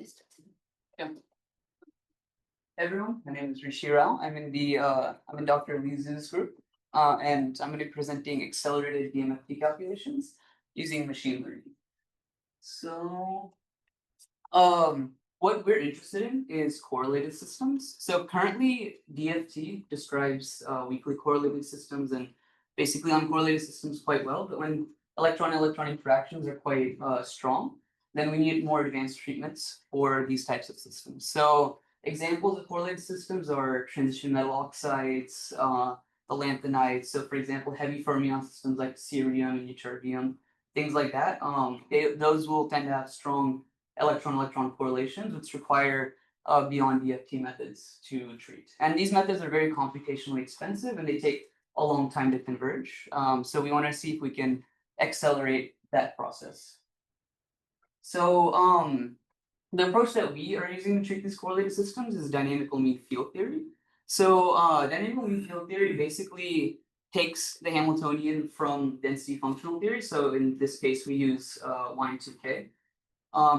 Yeah. Hey everyone, my name is Rishi. I'm in Dr. Lizu's group, and I'm going to be presenting accelerated DMFT calculations using machine learning. So, what we're interested in is correlated systems. So currently, DFT describes weakly correlated systems and basically uncorrelated systems quite well. But when electron-electron interactions are quite strong, then we need more advanced treatments for these types of systems. So examples of correlated systems are transition metal oxides, the lanthanides. So for example, heavy fermion systems like cerium and ytterbium, things like that. Those will tend to have strong electron-electron correlations, which require beyond DFT methods to treat. And these methods are very computationally expensive and they take a long time to converge. So we want to see if we can accelerate that process. So the approach that we are using to treat these correlated systems is dynamical mean field theory. So dynamical mean field theory basically takes the Hamiltonian from density functional theory. So in this case, we use Y2K.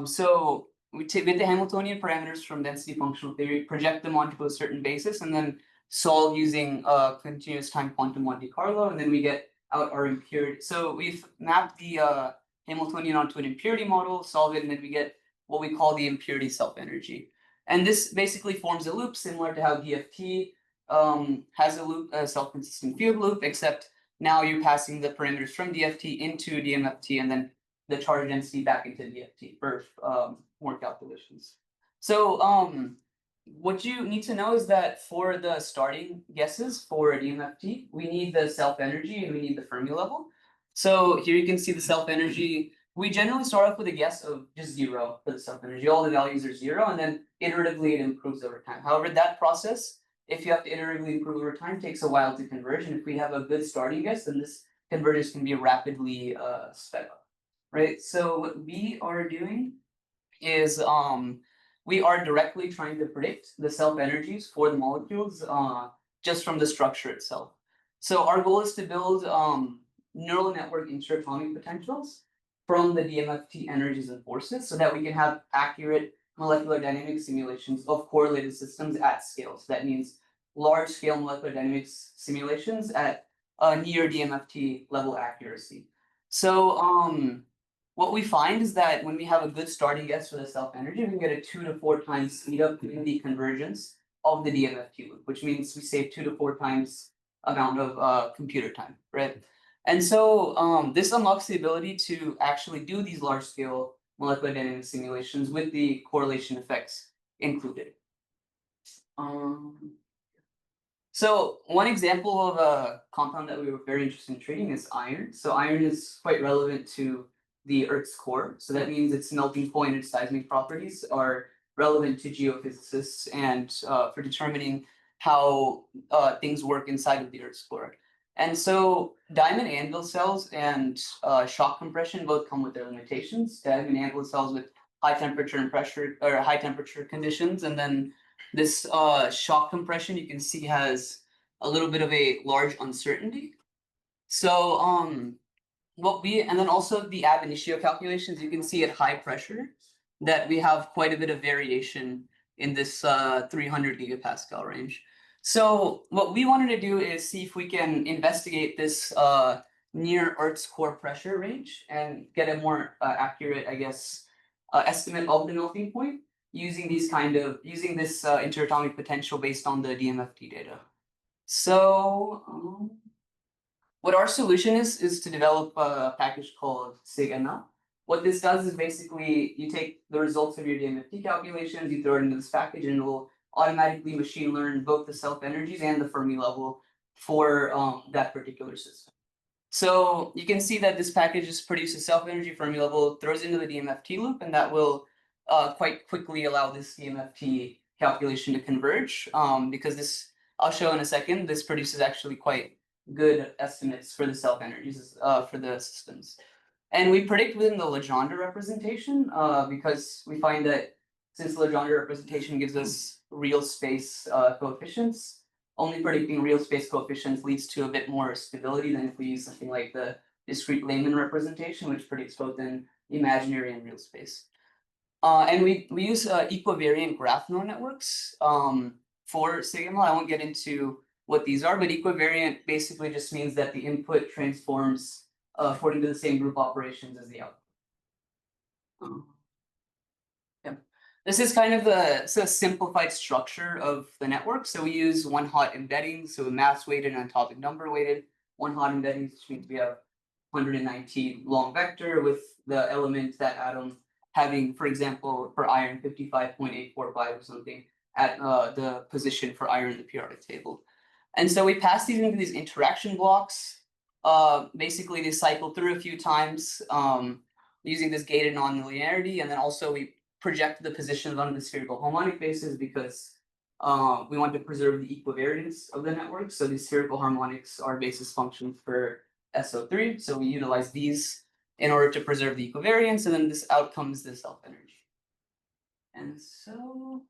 So we take the Hamiltonian parameters from density functional theory, project them onto a certain basis, and then solve using continuous time quantum Monte Carlo, and then we get out our impurity. So we've mapped the Hamiltonian onto an impurity model, solve it, and then we get what we call the impurity self-energy. And this basically forms a loop similar to how DFT has a loop, a self-consistent field loop, except now you're passing the parameters from DFT into DMFT, and then the charge density back into DFT for more calculations. So what you need to know is that for the starting guesses for DMFT, we need the self-energy and we need the Fermi level. So here you can see the self-energy. We generally start off with a guess of just 0 for the self-energy. All the values are 0, and then iteratively it improves over time. However, that process, if you have to iteratively improve over time, takes a while to converge. And if we have a good starting guess, then this convergence can be rapidly sped up. Right, so what we are doing is we are directly trying to predict the self-energies for the molecules just from the structure itself. So our goal is to build neural network interatomic potentials from the DMFT energies and forces so that we can have accurate molecular dynamic simulations of correlated systems at scale. So that means large-scale molecular dynamics simulations at near DMFT level accuracy. So what we find is that when we have a good starting guess for the self-energy, we can get a 2 to 4 times speed up in the convergence of the DMFT loop, which means we save 2 to 4 times amount of computer time, right? And so this unlocks the ability to actually do these large-scale molecular dynamic simulations with the correlation effects included. So one example of a compound that we were very interested in treating is iron. So iron is quite relevant to the Earth's core. So that means its melting point and seismic properties are relevant to geophysicists and for determining how things work inside of the Earth's core. And so diamond anvil cells and shock compression both come with their limitations. Diamond anvil cells with high temperature and pressure or high temperature conditions, and then this shock compression you can see has a little bit of a large uncertainty. So and then also the ab initio calculations, you can see at high pressure that we have quite a bit of variation in this 300 gigapascal range. So what we wanted to do is see if we can investigate this near Earth's core pressure range and get a more accurate, I guess, estimate of the melting point using this interatomic potential based on the DMFT data. So what our solution is to develop a package called SIG-ML. What this does is basically you take the results of your DMFT calculations, you throw it into this package, and it will automatically machine learn both the self-energies and the Fermi level for that particular system. So you can see that this package just produces self-energy, Fermi level, throws into the DMFT loop, and that will quite quickly allow this DMFT calculation to converge because this, I'll show in a second, this produces actually quite good estimates for the self-energies for the systems. And we predict within the Legendre representation because we find that since the Legendre representation gives us real space coefficients, only predicting real space coefficients leads to a bit more stability than if we use something like the discrete Lehman representation, which predicts both in imaginary and real space. And we use equivariant graph neural networks for SIGML. I won't get into what these are, but equivariant basically just means that the input transforms according to the same group operations as the output. Yeah. This is kind of a simplified structure of the network. So we use one hot embedding, so mass weighted and atomic number weighted. One hot embedding, which means we have 119 long vector with the element, that atom having, for example, for iron 55.845 or something at the position for iron in the periodic table. And so we pass these into these interaction blocks. Basically, they cycle through a few times using this gated nonlinearity, and then also we project the positions on the spherical harmonic basis because we want to preserve the equivariance of the network. So these spherical harmonics are basis functions for SO3. So we utilize these in order to preserve the equivariance, and then this out comes the self-energy. And so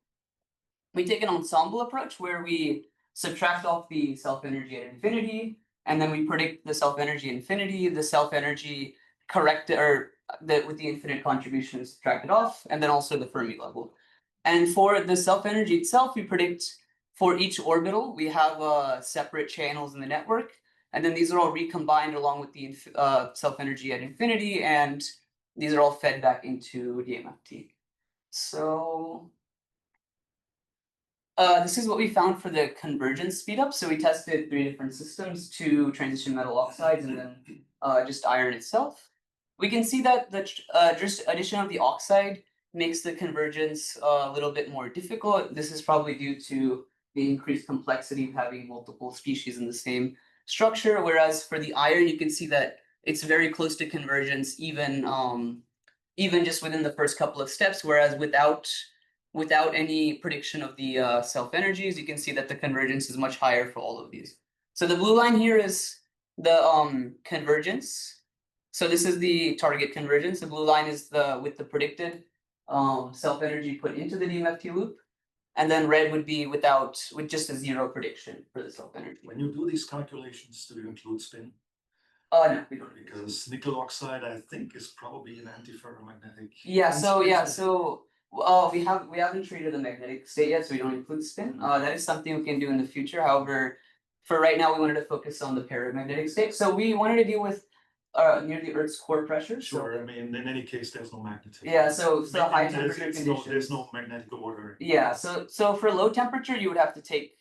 we take an ensemble approach where we subtract off the self-energy at infinity, and then we predict the self-energy infinity, the self-energy corrected, or with the infinite contribution subtracted off, and then also the Fermi level. And for the self-energy itself, we predict for each orbital, we have separate channels in the network, and then these are all recombined along with the self-energy at infinity, and these are all fed back into DMFT. So this is what we found for the convergence speedup. So we tested 3 different systems, 2 transition metal oxides, and then just iron itself. We can see that the just addition of the oxide makes the convergence a little bit more difficult. This is probably due to the increased complexity of having multiple species in the same structure. Whereas for the iron, you can see that it's very close to convergence, even just within the first couple of steps. Whereas without any prediction of the self-energies, you can see that the convergence is much higher for all of these. So the blue line here is the convergence. So this is the target convergence. The blue line is with the predicted self-energy put into the DMFT loop. And then red would be with just a 0 prediction for the self-energy. When you do these calculations, do you include spin? No, we don't. Because nickel oxide, I think, is probably an antiferromagnetic. Yeah. So we haven't treated the magnetic state yet, so we don't include spin. That is something we can do in the future. However, for right now, we wanted to focus on the paramagnetic state. So we wanted to deal with near the Earth's core pressure. Sure. I mean, in any case, there's no magnetism. Yeah. So high temperature conditions. There's no magnetic order. Yeah. So for low temperature, you would have to take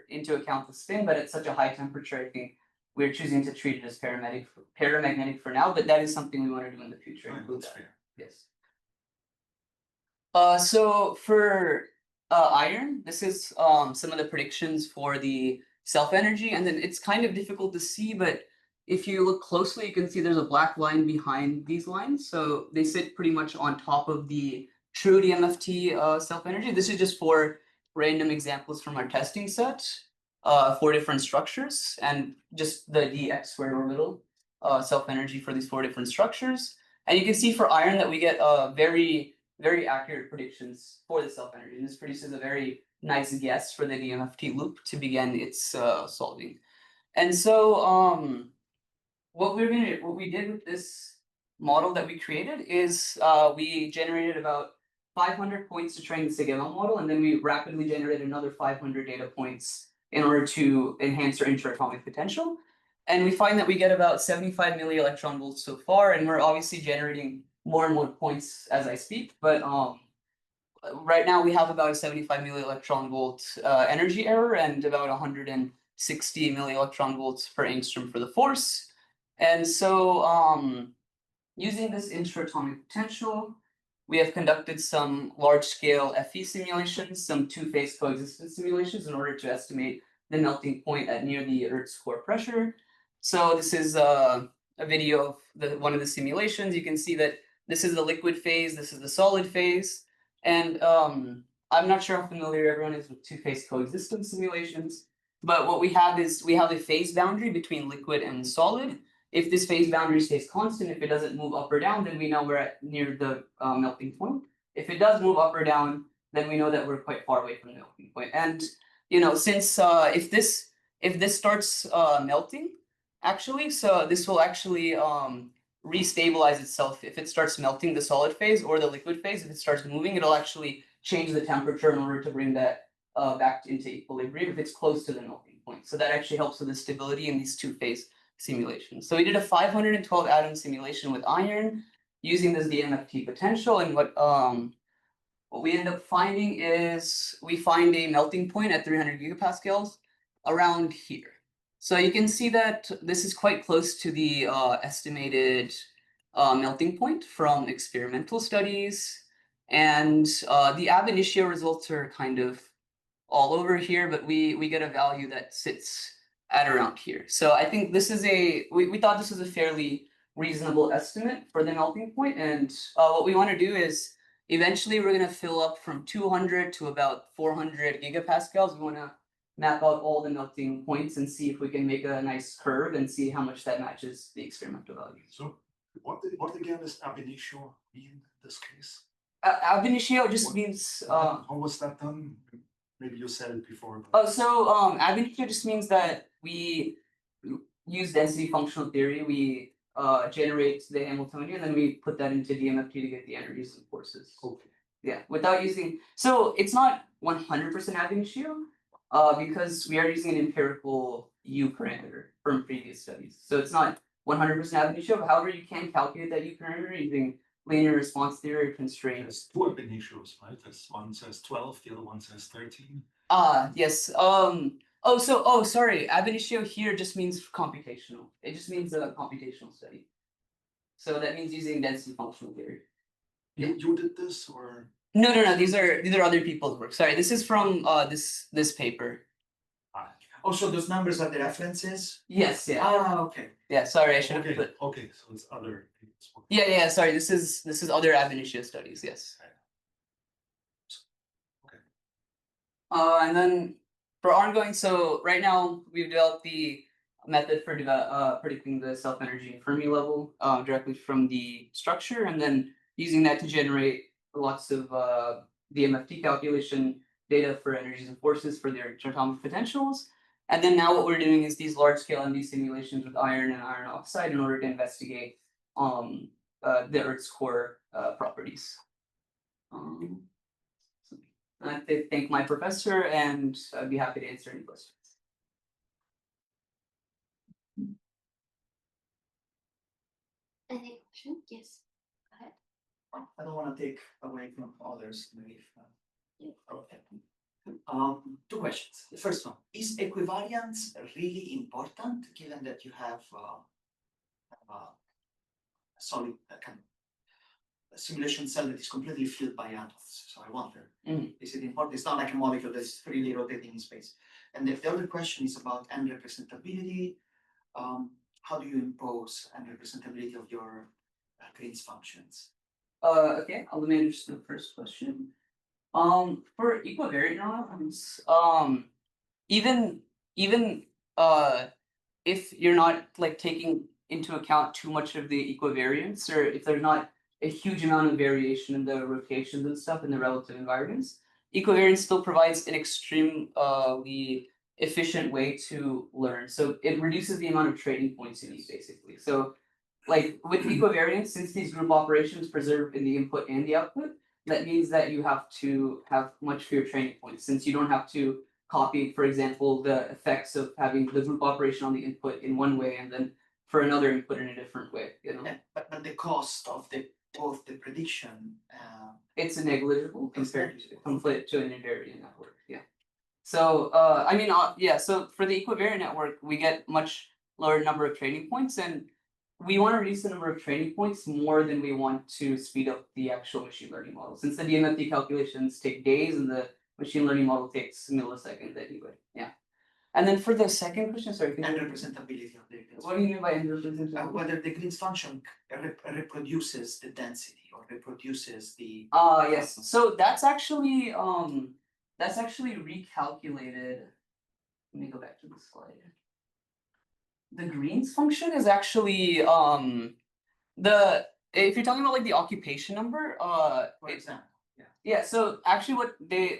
into account the spin, but at such a high temperature, I think we're choosing to treat it as paramagnetic for now. But that is something we want to do in the future. That's fair. Yes. So for iron, this is some of the predictions for the self-energy, and then it's kind of difficult to see, but if you look closely, you can see there's a black line behind these lines. So they sit pretty much on top of the true DMFT self-energy. This is just 4 random examples from our testing set, 4 different structures, and just the dx squared orbital self-energy for these 4 different structures. And you can see for iron that we get very, very accurate predictions for the self-energy. And this produces a very nice guess for the DMFT loop to begin its solving. And so what we did with this model that we created is we generated about 500 points to train the SIGML model, and then we rapidly generated another 500 data points in order to enhance our interatomic potential. And we find that we get about 75 millielectron volts so far, and we're obviously generating more and more points as I speak. But right now we have about a 75 millielectron volt energy error and about 160 millielectron volts per angstrom for the force. And so using this interatomic potential, we have conducted some large-scale FE simulations, some 2-phase coexistence simulations in order to estimate the melting point at near the Earth's core pressure. So this is a video of one of the simulations. You can see that this is the liquid phase, this is the solid phase. And I'm not sure how familiar everyone is with 2-phase coexistence simulations, but what we have is we have a phase boundary between liquid and solid. If this phase boundary stays constant, if it doesn't move up or down, then we know we're near the melting point. If it does move up or down, then we know that we're quite far away from the melting point. And since if this starts melting, actually, so this will actually restabilize itself if it starts melting the solid phase, or the liquid phase, if it starts moving, it'll actually change the temperature in order to bring that back into equilibrium if it's close to the melting point. So that actually helps with the stability in these two-phase simulations. So we did a 512 atom simulation with iron using this DMFT potential, and what we end up finding is we find a melting point at 300 gigapascals around here. So you can see that this is quite close to the estimated melting point from experimental studies. And the ab initio results are kind of all over here, but we get a value that sits at around here. So I think this is we thought this was a fairly reasonable estimate for the melting point. And what we want to do is eventually we're going to fill up from 200 to about 400 gigapascals. We want to map out all the melting points and see if we can make a nice curve and see how much that matches the experimental value. So what again does ab initio mean in this case? Ab initio just means How was that done? Maybe you said it before. Oh, so ab initio just means that we use density functional theory. We generate the Hamiltonian, and then we put that into DMFT to get the energies and forces. Okay. Yeah, without using. So it's not 100% ab initio, because we are using an empirical U parameter from previous studies. So it's not 100% ab initio. However, you can calculate that U parameter using linear response theory or constraints. There's two ab initios, right? There's one says 12, the other one says 13. Yes. Sorry. Ab initio here just means computational. It just means a computational study. So that means using density functional theory. You did this, or? No. These are other people's work. Sorry, this is from this paper. Oh, so those numbers are the references? Yes. Yeah. Ah, okay. Yeah. Sorry, I should have put. Okay, so it's other people's work. Yeah. Sorry, this is other ab initio studies. Yes. Okay. And then for ongoing, so right now we've developed the method for predicting the self-energy and Fermi level directly from the structure, and then using that to generate lots of DMFT calculation data for energies and forces for their atomic potentials. And then now what we're doing is these large-scale MD simulations with iron and iron oxide in order to investigate the Earth's core properties. I'd like to thank my professor, and I'd be happy to answer any questions. Any question? Yes. Go ahead. I don't want to take away from others. Maybe. Yeah. Okay. Two questions. The first one, is equivariance really important given that you have a solid kind of a simulation cell that is completely filled by atoms? So I wonder, is it important? It's not like a molecule that's freely rotating in space. And the other question is about N representability. How do you impose N representability of your Green's functions? Okay, I'll manage the first question. For equivariant neutrons, even if you're not like taking into account too much of the equivariance, or if there's not a huge amount of variation in the rotations and stuff in the relative environments, equivariance still provides an extremely efficient way to learn. So it reduces the amount of training points you need, basically. So like with equivariance, since these group operations preserve in the input and the output, that means that you have to have much fewer training points, since you don't have to copy, for example, the effects of having the group operation on the input in one way and then for another input in a different way, you know? Yeah, but the cost of both the prediction It's negligible compared to an invariant network. Yeah. So so for the equivariant network, we get much lower number of training points, and we want to reduce the number of training points more than we want to speed up the actual machine learning model, since the DMFT calculations take days and the machine learning model takes milliseconds anyway. Yeah. And then for the second question, sorry. and representability of the Green's. What do you mean by representability? Whether the Green's function reproduces the density or reproduces the. Yes. So that's actually recalculated. Let me go back to the slide. The Green's function is actually if you're talking about like the occupation number, For example. yeah, so actually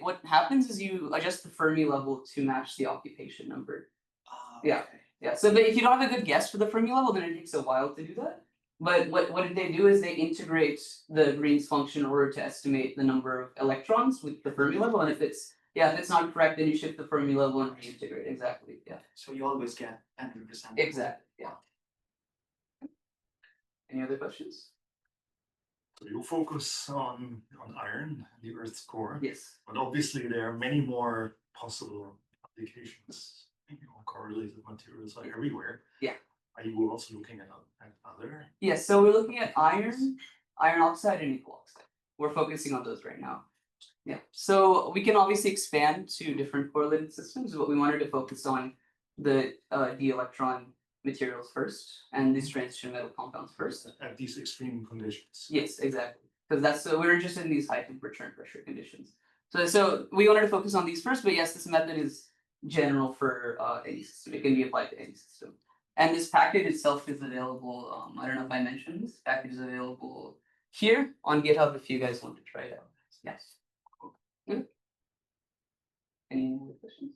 what happens is you adjust the Fermi level to match the occupation number. Yeah. Okay. Yeah. So but if you don't have a good guess for the Fermi level, then it takes a while to do that. But what did they do is they integrate the Green's function in order to estimate the number of electrons with the Fermi level, and if it's not correct, then you shift the Fermi level and reintegrate. Exactly. Yeah. So you always get 100%. Exactly. Yeah. Any other questions? So you focus on iron, the Earth's core, Yes. but obviously there are many more possible applications. Correlated materials are everywhere. Yeah. Are you also looking at other? Yes. So we're looking at iron oxide, and nickel oxide. We're focusing on those right now. Yeah. So we can obviously expand to different correlated systems, but we wanted to focus on the d electron materials first and these transition metal compounds first. At these extreme conditions. Yes, exactly. Because that's we're interested in these high temperature and pressure conditions. So we wanted to focus on these first, but yes, this method is general for any system. It can be applied to any system. And this package itself is available. I don't know if I mentioned this package is available here on GitHub if you guys want to try it out. Yes. Cool. Any other questions?